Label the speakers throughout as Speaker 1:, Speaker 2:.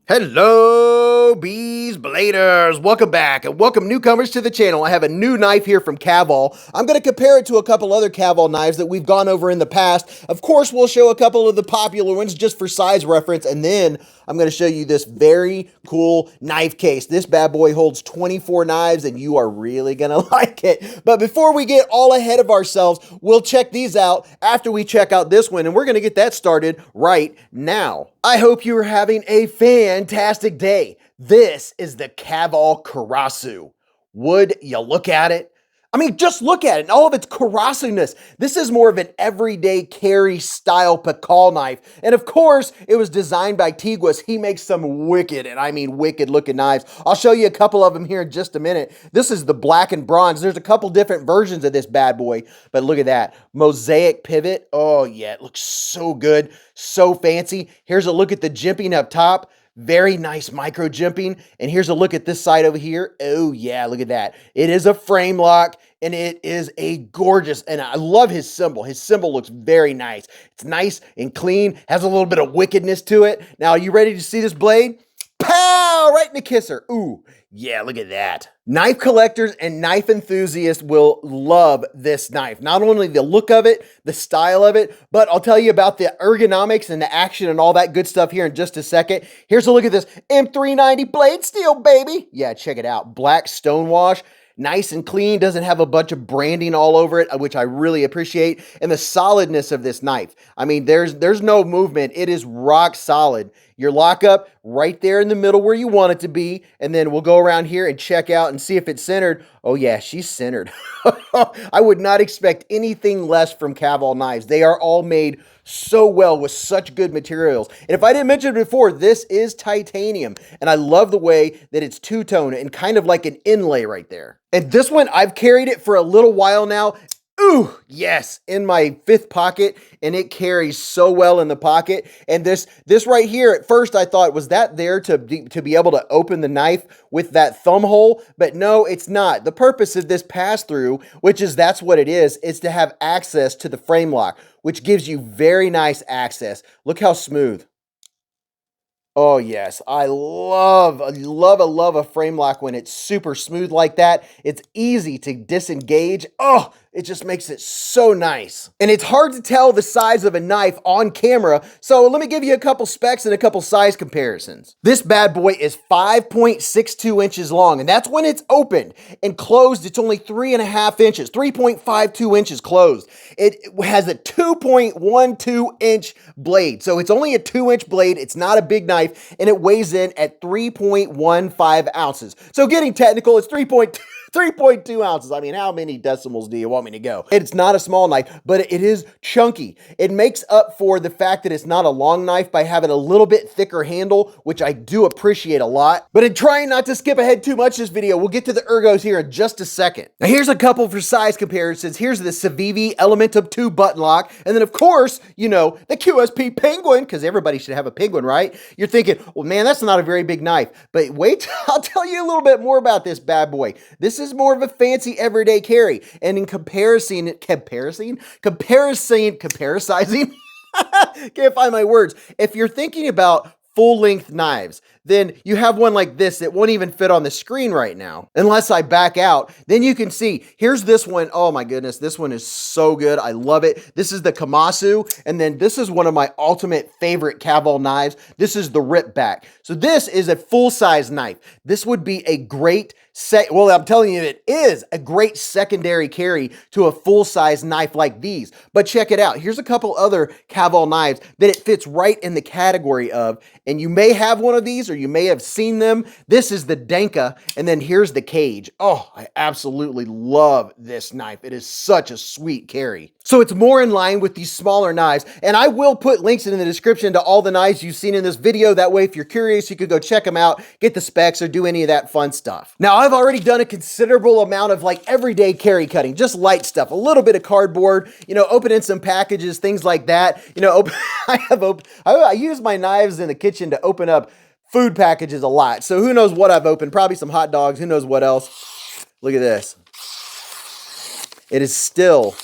Speaker 1: Hello, Beez Bladers. Welcome back and welcome newcomers to the channel. I have a new knife here from Kavol. I'm going to compare it to a couple other Kavol knives that we've gone over in the past. Of course, we'll show a couple of the popular ones just for size reference, and then I'm going to show you this very cool knife case. This bad boy holds 24 knives, and you are really going to like it. But before we get all ahead of ourselves, we'll check these out after we check out this one, and we're going to get that started right now. I hope you are having a fantastic day. This is the Kavol Karasu. Would you look at it? I mean, just look at it and all of its Karasu-ness. This is more of an everyday carry style Pakal knife. And of course, it was designed by Tiguas. He makes some wicked, and I mean wicked looking knives. I'll show you a couple of them here in just a minute. This is the black and bronze. There's a couple different versions of this bad boy, but look at that. Mosaic pivot. Oh yeah, it looks so good, so fancy. Here's a look at the jimping up top. Very nice micro jimping. And here's a look at this side over here. Oh yeah, look at that. It is a frame lock and it is a gorgeous, and I love his symbol. His symbol looks very nice. It's nice and clean, has a little bit of wickedness to it. Now, are you ready to see this blade? Pow! Right in the kisser. Ooh, yeah, look at that. Knife collectors and knife enthusiasts will love this knife. Not only the look of it, the style of it, but I'll tell you about the ergonomics and the action and all that good stuff here in just a second. Here's a look at this M390 blade steel, baby. Yeah, check it out. Black stonewash. Nice and clean, doesn't have a bunch of branding all over it, which I really appreciate. And the solidness of this knife. I mean, there's no movement. It is rock solid. Your lockup right there in the middle where you want it to be. And then we'll go around here and check out and see if it's centered. Oh yeah, she's centered. I would not expect anything less from Kavol knives. They are all made so well with such good materials. And if I didn't mention it before, this is titanium. And I love the way that it's two-tone and kind of like an inlay right there. And this one, I've carried it for a little while now. Ooh, yes, in my fifth pocket, and it carries so well in the pocket. And this right here, at first I thought, was that there to be able to open the knife with that thumb hole? But no, it's not. The purpose of this pass-through, that's what it is to have access to the frame lock, which gives you very nice access. Look how smooth. Oh yes, I love a frame lock when it's super smooth like that. It's easy to disengage. Oh, it just makes it so nice. And it's hard to tell the size of a knife on camera, so let me give you a couple specs and a couple size comparisons. This bad boy is 5.62 inches long, and that's when it's opened. And closed, it's only 3.5 inches, 3.52 inches closed. It has a 2.12 inch blade, so it's only a 2-inch blade. It's not a big knife, and it weighs in at 3.15 ounces. So getting technical, it's 3.2 ounces. I mean, how many decimals do you want me to go? It's not a small knife, but it is chunky. It makes up for the fact that it's not a long knife by having a little bit thicker handle, which I do appreciate a lot. But in trying not to skip ahead too much this video, we'll get to the ergos here in just a second. Now here's a couple for size comparisons. Here's the Civivi Elementum 2 button lock. And then of course, you know, the QSP Penguin, because everybody should have a Penguin, right? You're thinking, well, man, that's not a very big knife. But wait till I'll tell you a little bit more about this bad boy. This is more of a fancy everyday carry. And in comparison, can't find my words. If you're thinking about full-length knives, then you have one like this that won't even fit on the screen right now. Unless I back out, then you can see, here's this one. Oh my goodness, this one is so good. I love it. This is the Kamasu, and then this is one of my ultimate favorite Kavol knives. This is the Rip Back. So this is a full-size knife. This would be a great well, I'm telling you, it is a great secondary carry to a full-size knife like these. But check it out. Here's a couple other Kavol knives that it fits right in the category of, and you may have one of these or you may have seen them. This is the Denka, and then here's the Cage. Oh, I absolutely love this knife. It is such a sweet carry. So it's more in line with these smaller knives, and I will put links in the description to all the knives you've seen in this video. That way, if you're curious, you could go check them out, get the specs, or do any of that fun stuff. Now, I've already done a considerable amount of like everyday carry cutting, just light stuff, a little bit of cardboard, you know, opening some packages, things like that. You know, I use my knives in the kitchen to open up food packages a lot. So who knows what I've opened? Probably some hot dogs. Who knows what else? Look at this. It is still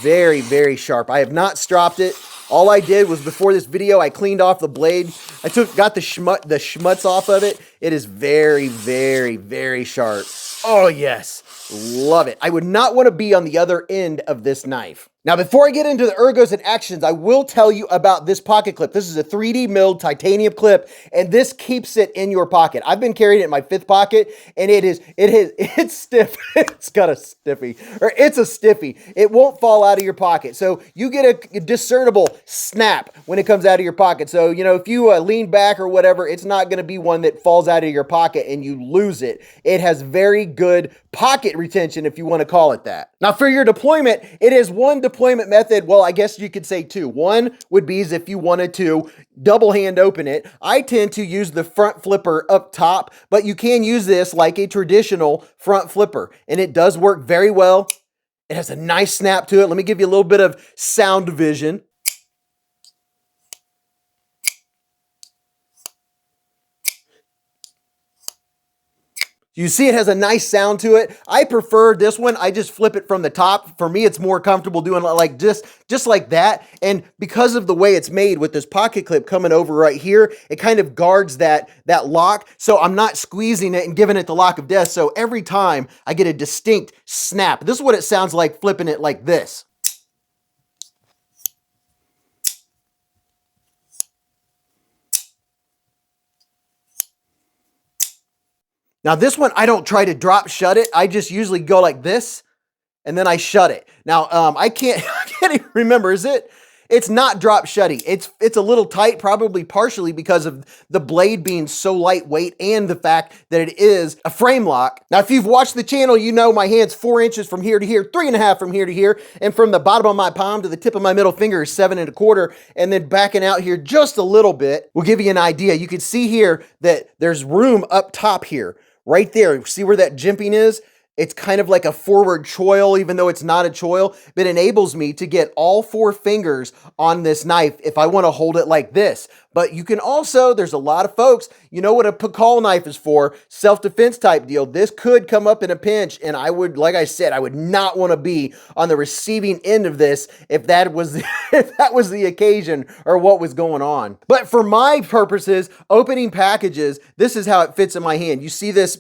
Speaker 1: very, very sharp. I have not stropped it. All I did was before this video, I cleaned off the blade. Got the schmutz off of it. It is very, very, very sharp. Oh yes, love it. I would not want to be on the other end of this knife. Now, before I get into the ergos and actions, I will tell you about this pocket clip. This is a 3D milled titanium clip, and this keeps it in your pocket. I've been carrying it in my 5th pocket, and it's stiff. It's got a stiffy, or it's a stiffy. It won't fall out of your pocket. So you get a discernible snap when it comes out of your pocket. So, you know, if you lean back or whatever, it's not going to be one that falls out of your pocket and you lose it. It has very good pocket retention, if you want to call it that. Now, for your deployment, it is one deployment method. Well, I guess you could say two. One would be as if you wanted to double hand open it. I tend to use the front flipper up top, but you can use this like a traditional front flipper, and it does work very well. It has a nice snap to it. Let me give you a little bit of sound vision. You see it has a nice sound to it. I prefer this one. I just flip it from the top. For me, it's more comfortable doing like just like that. And because of the way it's made with this pocket clip coming over right here, it kind of guards that lock. So I'm not squeezing it and giving it the lock of death. So every time I get a distinct snap. This is what it sounds like flipping it like this. Now this one, I don't try to drop shut it. I just usually go like this and then I shut it. Now I can't even remember, it's not drop shutty. It's a little tight, probably partially because of the blade being so lightweight and the fact that it is a frame lock. Now, if you've watched the channel, you know my hand's 4 inches from here to here, 3.5 from here to here, and from the bottom of my palm to the tip of my middle finger is 7.25, and then backing out here just a little bit will give you an idea. You can see here that there's room up top here, right there. See where that jimping is? It's kind of like a forward choil, even though it's not a choil, but enables me to get all 4 fingers on this knife if I want to hold it like this. But you can also, there's a lot of folks, you know what a Pakal knife is for, self-defense type deal. This could come up in a pinch, and I would, like I said, I would not want to be on the receiving end of this if that was the occasion or what was going on. But for my purposes, opening packages, this is how it fits in my hand. You see this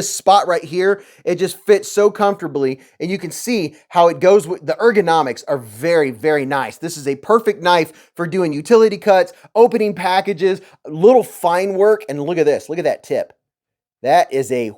Speaker 1: spot right here? It just fits so comfortably, and you can see how it goes with the ergonomics are very, very nice. This is a perfect knife for doing utility cuts, opening packages, little fine work, and look at this. Look at that tip. That is a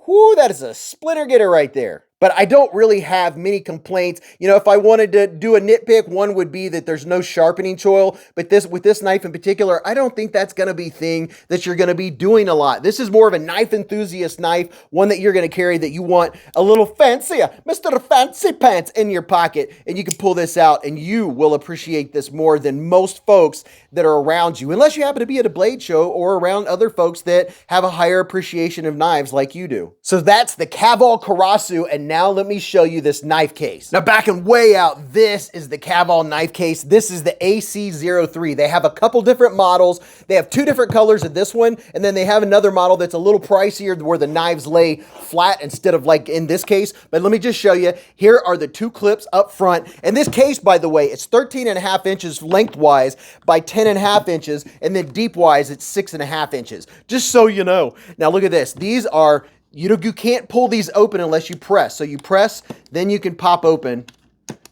Speaker 1: splinter getter right there. But I don't really have many complaints. You know, if I wanted to do a nitpick, one would be that there's no sharpening choil. But with this knife in particular, I don't think that's going to be a thing that you're going to be doing a lot. This is more of a knife enthusiast knife, one that you're going to carry that you want a little fancier, Mr. Fancy Pants in your pocket. And you can pull this out and you will appreciate this more than most folks that are around you, unless you happen to be at a blade show or around other folks that have a higher appreciation of knives like you do. So that's the Kaval Karasu, and now let me show you this knife case. Now backing way out, this is the Kaval knife case. This is the AC03. They have a couple different models. They have 2 different colors of this one, and then they have another model that's a little pricier where the knives lay flat instead of like in this case. But let me just show you. Here are the 2 clips up front. And this case, by the way, it's 13.5 inches lengthwise by 10.5 inches, and then deep-wise, it's 6.5 inches. Just so you know. Now look at this. These are, you can't pull these open unless you press. So you press, then you can pop open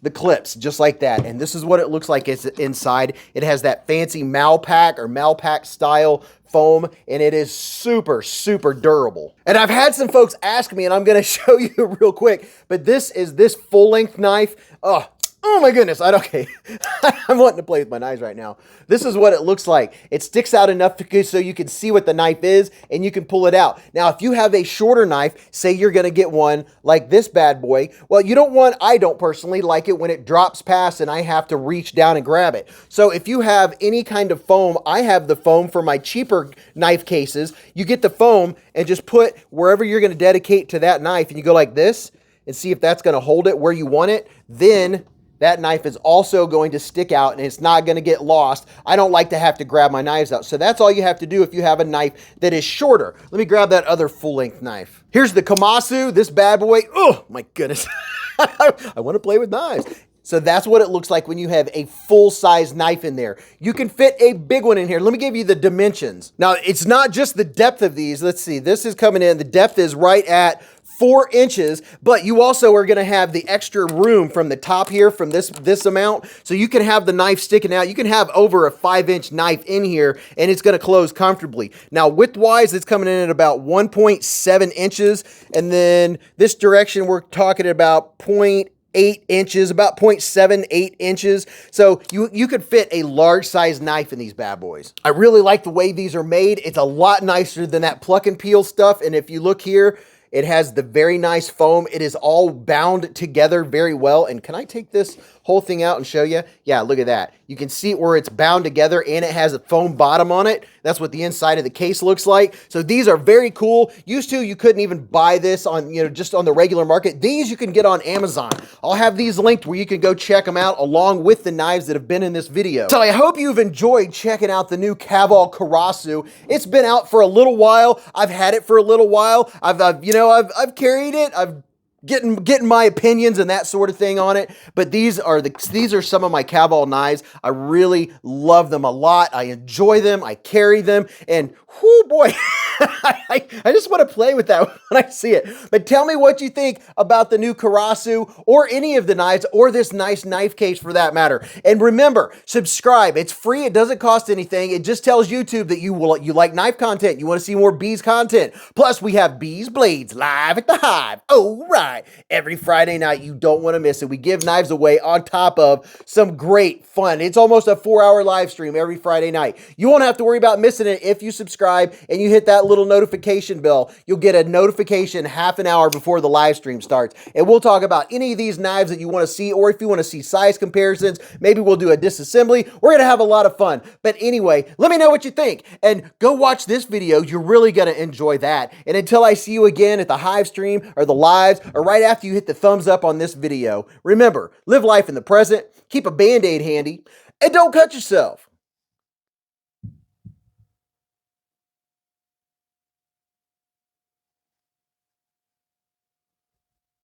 Speaker 1: the clips just like that. And this is what it looks like it's inside. It has that fancy Malpac or Malpac style foam, and it is super, super durable. And I've had some folks ask me, and I'm going to show you real quick, but this is this full-length knife. Oh my goodness, okay. I'm wanting to play with my knives right now. This is what it looks like. It sticks out enough so you can see what the knife is and you can pull it out. Now, if you have a shorter knife, say you're gonna get one like this bad boy, well, I don't personally like it when it drops past and I have to reach down and grab it. So if you have any kind of foam, I have the foam for my cheaper knife cases. You get the foam and just put wherever you're gonna dedicate to that knife, and you go like this and see if that's gonna hold it where you want it. Then that knife is also going to stick out and it's not going to get lost. I don't like to have to grab my knives out. So that's all you have to do if you have a knife that is shorter. Let me grab that other full-length knife. Here's the Komatsu, this bad boy. Oh my goodness. I want to play with knives. So that's what it looks like when you have a full-size knife in there. You can fit a big one in here. Let me give you the dimensions. Now, it's not just the depth of these. Let's see, this is coming in. The depth is right at 4 inches, but you also are going to have the extra room from the top here, from this amount, so you can have the knife sticking out. You can have over a 5-inch knife in here, and it's going to close comfortably. Now, width-wise, it's coming in at about 1.7 inches, and then this direction, we're talking about 0.8 inches, about 0.78 inches. So you could fit a large size knife in these bad boys. I really like the way these are made. It's a lot nicer than that pluck and peel stuff. And if you look here, it has the very nice foam. It is all bound together very well. And can I take this whole thing out and show you? Yeah, look at that. You can see where it's bound together and it has a foam bottom on it. That's what the inside of the case looks like. So these are very cool. Used to, you couldn't even buy this on, just on the regular market. These you can get on Amazon. I'll have these linked where you can go check them out along with the knives that have been in this video. So I hope you've enjoyed checking out the new KAVOL Karasu. It's been out for a little while. I've had it for a little while. I've carried it. I've getting my opinions and that sort of thing on it. But these are some of my KAVOL knives. I really love them a lot. I enjoy them. I carry them, and whoo boy, I just want to play with that when I see it. But tell me what you think about the new Karasu or any of the knives or this nice knife case for that matter. And remember, subscribe. It's free. It doesn't cost anything. It just tells YouTube that you like knife content. You want to see more Beez content. Plus, we have Beez Blades live at the Hive. Oh, right. Every Friday night. You don't want to miss it. We give knives away on top of some great fun. It's almost a 4-hour live stream every Friday night. You won't have to worry about missing it if you subscribe and you hit that little notification bell. You'll get a notification half an hour before the live stream starts. And we'll talk about any of these knives that you want to see, or if you want to see size comparisons, maybe we'll do a disassembly. We're going to have a lot of fun. But anyway, let me know what you think and go watch this video. You're really going to enjoy that. And until I see you again at the Hive stream or the lives, or right after you hit the thumbs up on this video, remember, live life in the present, keep a Band-Aid handy, and don't cut yourself.